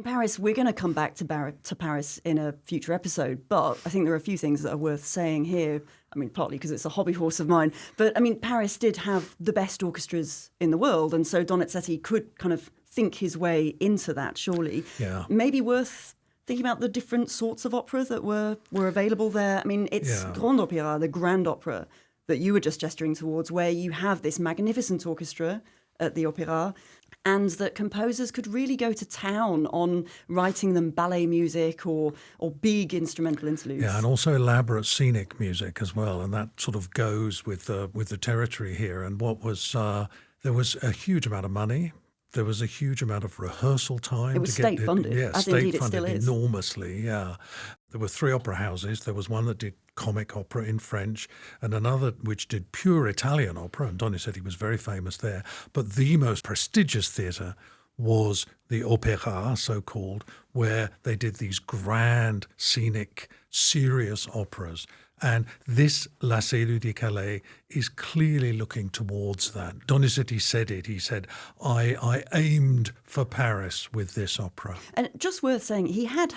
Paris, we're going to come back to Paris in a future episode, but I think there are a few things that are worth saying here. I mean, partly because it's a hobby horse of mine, but I mean, Paris did have the best orchestras in the world, and so Donizetti could kind of think his way into that, surely. Yeah. Maybe worth thinking about the different sorts of opera that were available there. I mean, it's Grand Opera, the grand opera that you were just gesturing towards, where you have this magnificent orchestra at the Opera, and that composers could really go to town on writing them ballet music or big instrumental interludes. Yeah, and also elaborate scenic music as well, and that sort of goes with the territory here. And what was there was a huge amount of money. There was a huge amount of rehearsal time. It was state-funded, as indeed it still is. Enormously, yeah. There were 3 opera houses. There was one that did comic opera in French and another which did pure Italian opera, and Donizetti was very famous there. But the most prestigious theatre was the Opera, so-called, where they did these grand, scenic, serious operas. And this La Cellule de Calais is clearly looking towards that. Donizetti said it. He said, I aimed for Paris with this opera. And just worth saying, he had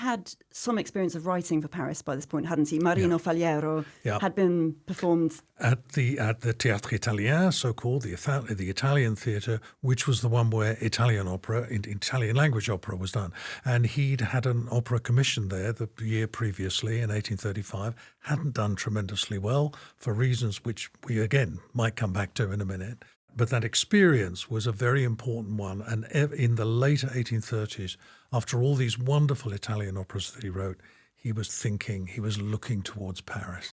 some experience of writing for Paris by this point, hadn't he? Marino Faliero had been performed at the Théâtre Italien, so-called, the Italian theatre, which was the one where Italian opera, Italian language opera was done. And he'd had an opera commissioned there the year previously in 1835, hadn't done tremendously well for reasons which we again might come back to in a minute. But that experience was a very important one. And in the later 1830s, after all these wonderful Italian operas that he wrote, he was looking towards Paris.